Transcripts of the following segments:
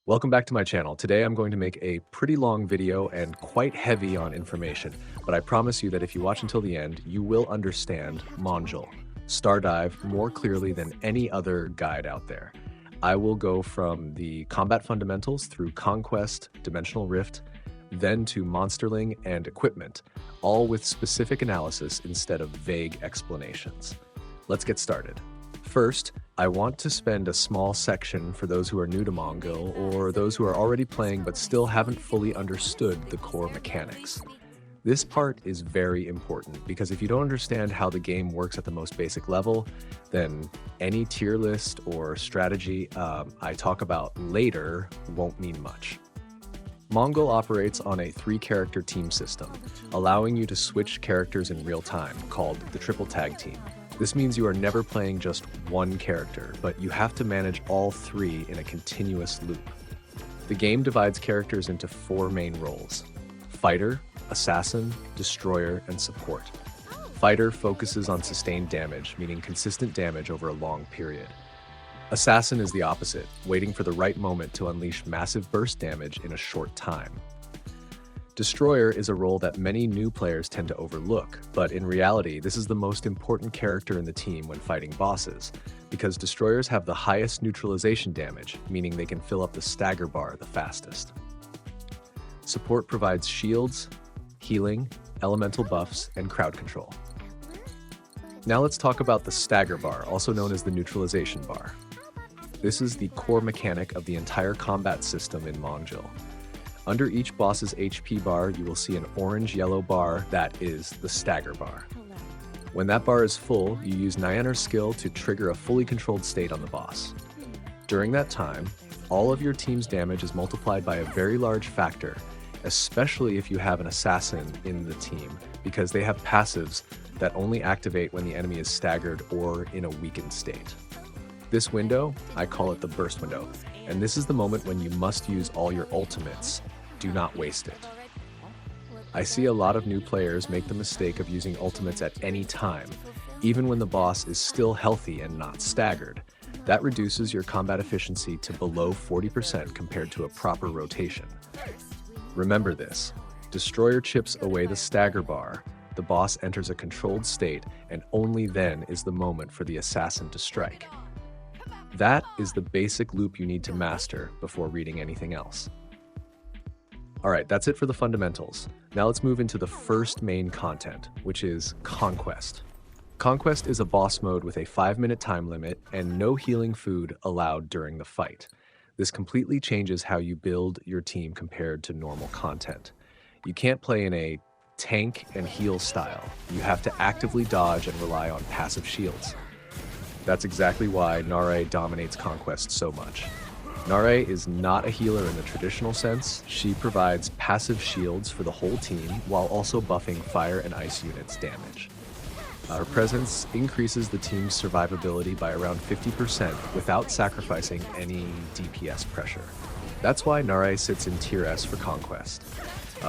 Welcome back to my channel. Today I'm going to make a pretty long video and quite heavy on information, but I promise you that if you watch until the end, you will understand Mongil, Stardive, more clearly than any other guide out there. I will go from the combat fundamentals through Conquest, Dimensional Rift, then to Monsterling and equipment, all with specific analysis instead of vague explanations. Let's get started. First, I want to spend a small section for those who are new to Mongil or those who are already playing but still haven't fully understood the core mechanics. This part is very important because if you don't understand how the game works at the most basic level, then any tier list or strategy I talk about later won't mean much. Mongil operates on a 3-character team system, allowing you to switch characters in real time, called the triple tag team. This means you are never playing just one character, but you have to manage all 3 in a continuous loop. The game divides characters into 4 main roles: Fighter, Assassin, Destroyer, and Support. Fighter focuses on sustained damage, meaning consistent damage over a long period. Assassin is the opposite, waiting for the right moment to unleash massive burst damage in a short time. Destroyer is a role that many new players tend to overlook, but in reality, this is the most important character in the team when fighting bosses, because Destroyers have the highest neutralization damage, meaning they can fill up the Stagger bar the fastest. Support provides shields, healing, elemental buffs, and crowd control. Now let's talk about the Stagger bar, also known as the neutralization bar. This is the core mechanic of the entire combat system in Mongil. Under each boss's HP bar, you will see an orange-yellow bar that is the Stagger bar. When that bar is full, you use Nianer's skill to trigger a fully controlled state on the boss. During that time, all of your team's damage is multiplied by a very large factor, especially if you have an assassin in the team, because they have passives that only activate when the enemy is staggered or in a weakened state. This window, I call it the burst window, and this is the moment when you must use all your ultimates. Do not waste it. I see a lot of new players make the mistake of using ultimates at any time, even when the boss is still healthy and not staggered. That reduces your combat efficiency to below 40% compared to a proper rotation. Remember this: Destroyer chips away the Stagger bar, the boss enters a controlled state, and only then is the moment for the assassin to strike. That is the basic loop you need to master before reading anything else. Alright, that's it for the fundamentals. Now let's move into the first main content, which is Conquest. Conquest is a boss mode with a 5-minute time limit and no healing food allowed during the fight. This completely changes how you build your team compared to normal content. You can't play in a tank and heal style. You have to actively dodge and rely on passive shields. That's exactly why Narae dominates Conquest so much. Narae is not a healer in the traditional sense. She provides passive shields for the whole team while also buffing fire and ice units' damage. Her presence increases the team's survivability by around 50% without sacrificing any DPS pressure. That's why Narae sits in Tier S for Conquest.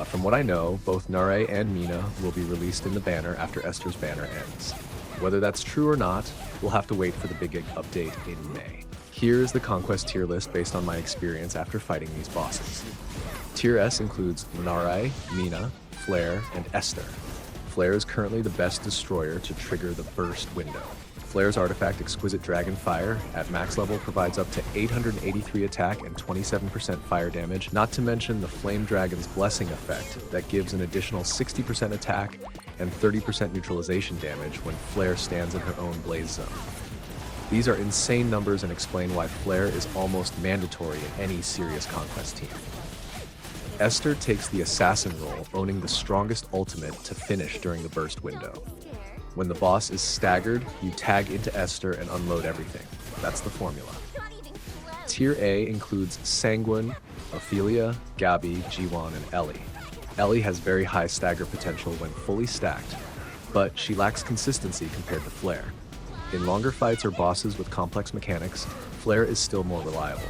From what I know, both Narae and Mina will be released in the banner after Esther's banner ends. Whether that's true or not, we'll have to wait for the big update in May. Here is the Conquest tier list based on my experience after fighting these bosses. Tier S includes Narae, Mina, Flare, and Esther. Flare is currently the best destroyer to trigger the burst window. Flare's artifact Exquisite Dragon Fire at max level provides up to 883 attack and 27% fire damage, not to mention the Flame Dragon's Blessing effect that gives an additional 60% attack and 30% neutralization damage when Flare stands in her own blaze zone. These are insane numbers and explain why Flare is almost mandatory in any serious Conquest team. Esther takes the assassin role, owning the strongest ultimate to finish during the burst window. When the boss is staggered, you tag into Esther and unload everything. That's the formula. Tier A includes Sanguine, Ophelia, Gabby, Jiwan, and Ellie. Ellie has very high stagger potential when fully stacked, but she lacks consistency compared to Flare. In longer fights or bosses with complex mechanics, Flare is still more reliable.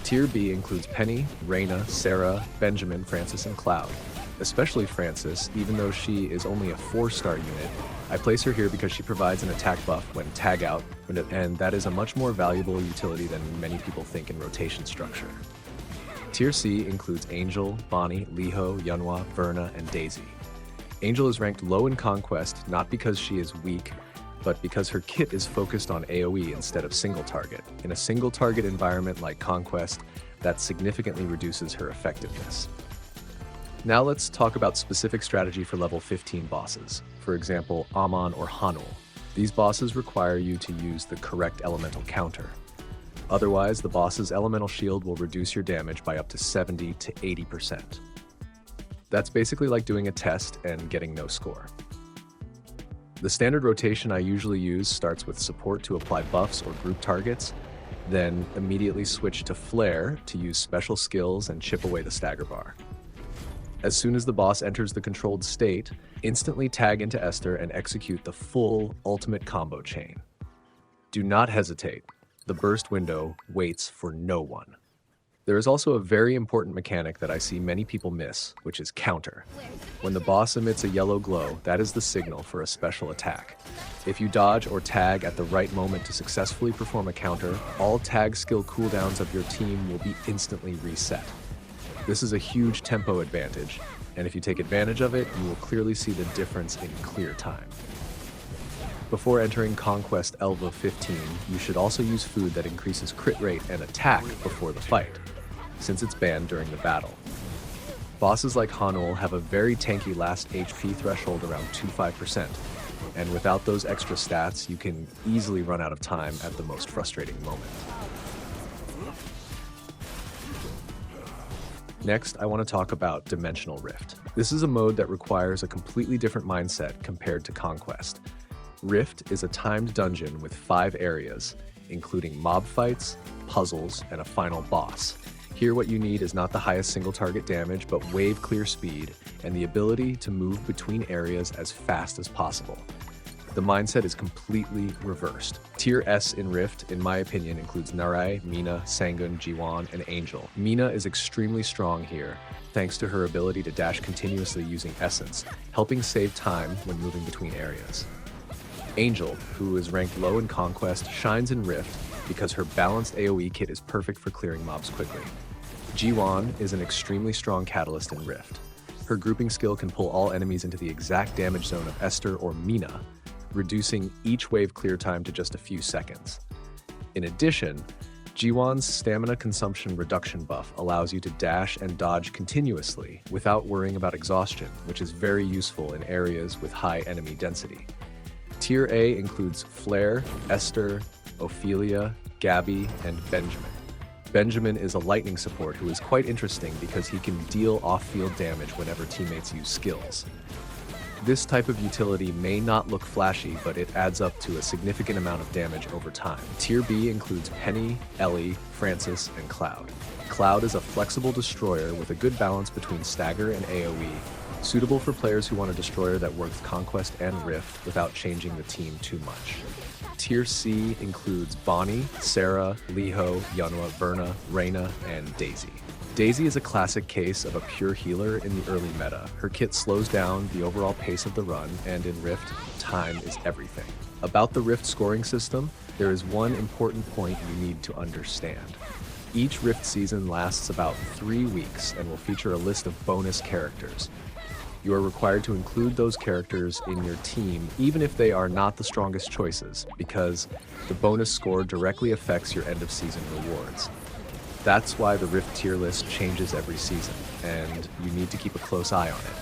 Tier B includes Penny, Reyna, Sarah, Benjamin, Francis, and Cloud. Especially Francis, even though she is only a 4-star unit, I place her here because she provides an attack buff when tag out, and that is a much more valuable utility than many people think in rotation structure. Tier C includes Angel, Bonnie, Liho, Yunhua, Verna, and Daisy. Angel is ranked low in Conquest not because she is weak, but because her kit is focused on AoE instead of single target. In a single target environment like Conquest, that significantly reduces her effectiveness. Now let's talk about specific strategy for level 15 bosses. For example, Amon or Hanul. These bosses require you to use the correct elemental counter. Otherwise, the boss's elemental shield will reduce your damage by up to 70 to 80%. That's basically like doing a test and getting no score. The standard rotation I usually use starts with support to apply buffs or group targets, then immediately switch to Flare to use special skills and chip away the stagger bar. As soon as the boss enters the controlled state, instantly tag into Esther and execute the full ultimate combo chain. Do not hesitate. The burst window waits for no one. There is also a very important mechanic that I see many people miss, which is counter. When the boss emits a yellow glow, that is the signal for a special attack. If you dodge or tag at the right moment to successfully perform a counter, all tag skill cooldowns of your team will be instantly reset. This is a huge tempo advantage, and if you take advantage of it, you will clearly see the difference in clear time. Before entering Conquest Elva 15, you should also use food that increases crit rate and attack before the fight, since it's banned during the battle. Bosses like Hanul have a very tanky last HP threshold around 25%, and without those extra stats, you can easily run out of time at the most frustrating moment. Next, I want to talk about Dimensional Rift. This is a mode that requires a completely different mindset compared to Conquest. Rift is a timed dungeon with 5 areas, including mob fights, puzzles, and a final boss. Here what you need is not the highest single target damage, but wave clear speed and the ability to move between areas as fast as possible. The mindset is completely reversed. Tier S in Rift, in my opinion, includes Narae, Mina, Sangun, Jiwan, and Angel. Mina is extremely strong here, thanks to her ability to dash continuously using Essence, helping save time when moving between areas. Angel, who is ranked low in Conquest, shines in Rift because her balanced AoE kit is perfect for clearing mobs quickly. Jiwan is an extremely strong catalyst in Rift. Her grouping skill can pull all enemies into the exact damage zone of Esther or Mina, reducing each wave clear time to just a few seconds. In addition, Jiwan's stamina consumption reduction buff allows you to dash and dodge continuously without worrying about exhaustion, which is very useful in areas with high enemy density. Tier A includes Flare, Esther, Ophelia, Gabby, and Benjamin. Benjamin is a lightning support who is quite interesting because he can deal off-field damage whenever teammates use skills. This type of utility may not look flashy, but it adds up to a significant amount of damage over time. Tier B includes Penny, Ellie, Francis, and Cloud. Cloud is a flexible destroyer with a good balance between stagger and AoE, suitable for players who want a destroyer that works Conquest and Rift without changing the team too much. Tier C includes Bonnie, Sarah, Liho, Yunhua, Verna, Reyna, and Daisy. Daisy is a classic case of a pure healer in the early meta. Her kit slows down the overall pace of the run, and in Rift, time is everything. About the Rift scoring system, there is one important point you need to understand. Each Rift season lasts about 3 weeks and will feature a list of bonus characters. You are required to include those characters in your team, even if they are not the strongest choices, because the bonus score directly affects your end-of-season rewards. That's why the Rift tier list changes every season, and you need to keep a close eye on it.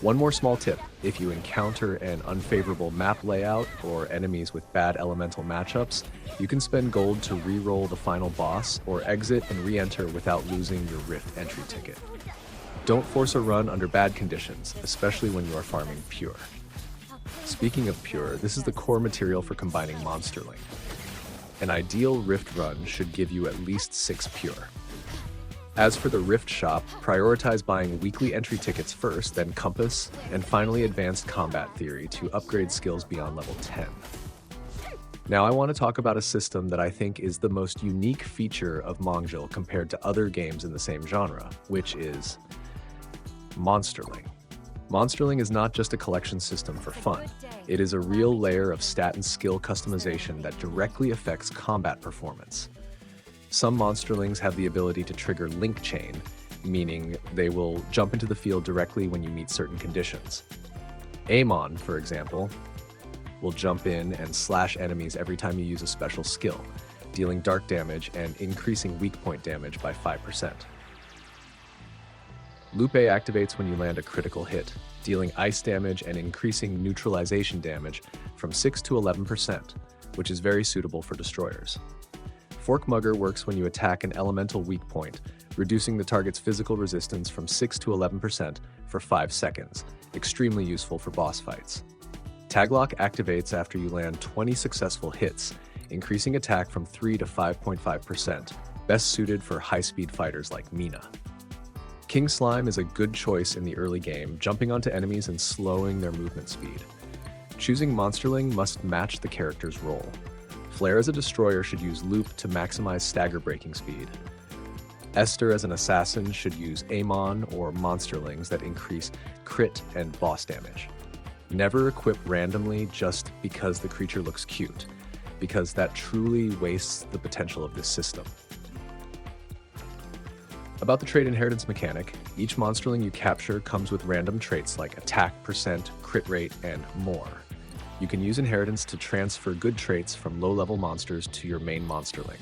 One more small tip: if you encounter an unfavorable map layout or enemies with bad elemental matchups, you can spend gold to re-roll the final boss or exit and re-enter without losing your Rift entry ticket. Don't force a run under bad conditions, especially when you are farming Pure. Speaking of Pure, this is the core material for combining Monsterling. An ideal Rift run should give you at least 6 Pure. As for the Rift shop, prioritize buying weekly entry tickets first, then Compass, and finally Advanced Combat Theory to upgrade skills beyond level 10. Now I want to talk about a system that I think is the most unique feature of Mongil compared to other games in the same genre, which is Monsterling. Monsterling is not just a collection system for fun. It is a real layer of stat and skill customization that directly affects combat performance. Some Monsterlings have the ability to trigger link chain, meaning they will jump into the field directly when you meet certain conditions. Amon, for example, will jump in and slash enemies every time you use a special skill, dealing dark damage and increasing weak point damage by 5%. Lupe activates when you land a critical hit, dealing ice damage and increasing neutralization damage from 6 to 11%, which is very suitable for destroyers. Forkmugger works when you attack an elemental weak point, reducing the target's physical resistance from 6 to 11% for 5 seconds, extremely useful for boss fights. Taglock activates after you land 20 successful hits, increasing attack from 3 to 5.5%, best suited for high-speed fighters like Mina. King Slime is a good choice in the early game, jumping onto enemies and slowing their movement speed. Choosing Monsterling must match the character's role. Flare as a destroyer should use Loop to maximize stagger breaking speed. Esther as an assassin should use Amon or Monsterlings that increase crit and boss damage. Never equip randomly just because the creature looks cute, because that truly wastes the potential of this system. About the trait inheritance mechanic, each Monsterling you capture comes with random traits like attack percent, crit rate, and more. You can use inheritance to transfer good traits from low-level monsters to your main Monsterling.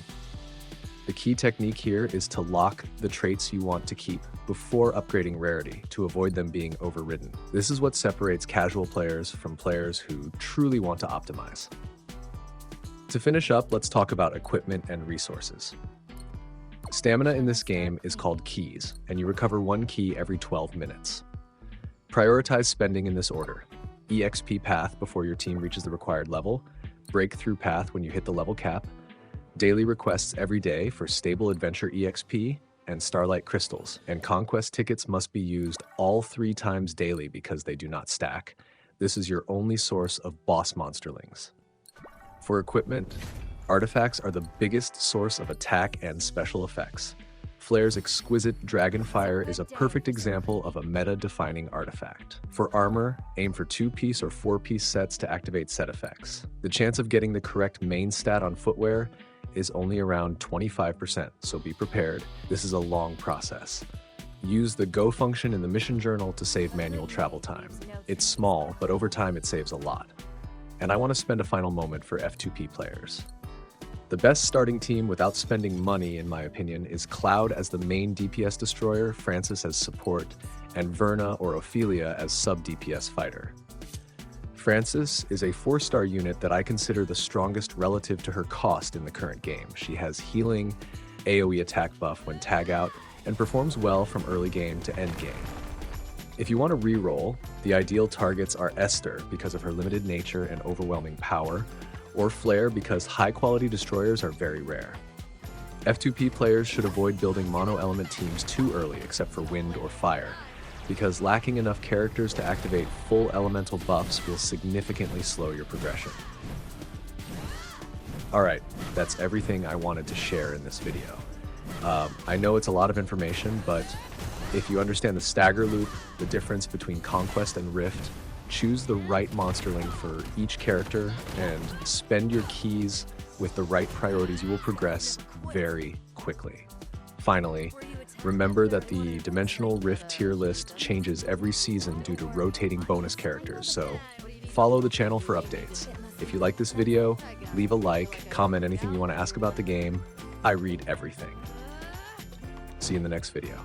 The key technique here is to lock the traits you want to keep before upgrading rarity to avoid them being overridden. This is what separates casual players from players who truly want to optimize. To finish up, let's talk about equipment and resources. Stamina in this game is called keys, and you recover 1 key every 12 minutes. Prioritize spending in this order: EXP path before your team reaches the required level, breakthrough path when you hit the level cap, daily requests every day for stable adventure EXP, and starlight crystals. And conquest tickets must be used all 3 times daily because they do not stack. This is your only source of boss Monsterlings. For equipment, artifacts are the biggest source of attack and special effects. Flare's exquisite Dragonfire is a perfect example of a meta-defining artifact. For armor, aim for 2-piece or 4-piece sets to activate set effects. The chance of getting the correct main stat on footwear is only around 25%, so be prepared. This is a long process. Use the Go function in the mission journal to save manual travel time. It's small, but over time it saves a lot. And I want to spend a final moment for F2P players. The best starting team without spending money, in my opinion, is Cloud as the main DPS destroyer, Francis as support, and Verna or Ophelia as sub-DPS fighter. Francis is a 4-star unit that I consider the strongest relative to her cost in the current game. She has healing, AoE attack buff when tag out, and performs well from early game to end game. If you want to reroll, the ideal targets are Esther because of her limited nature and overwhelming power, or Flare because high-quality destroyers are very rare. F2P players should avoid building mono-element teams too early except for wind or fire, because lacking enough characters to activate full elemental buffs will significantly slow your progression. Alright, that's everything I wanted to share in this video. I know it's a lot of information, but if you understand the stagger loop, the difference between Conquest and Rift, choose the right Monsterling for each character, and spend your keys with the right priorities, you will progress very quickly. Finally, remember that the Dimensional Rift tier list changes every season due to rotating bonus characters, so follow the channel for updates. If you like this video, leave a like, comment anything you want to ask about the game. I read everything. See you in the next video.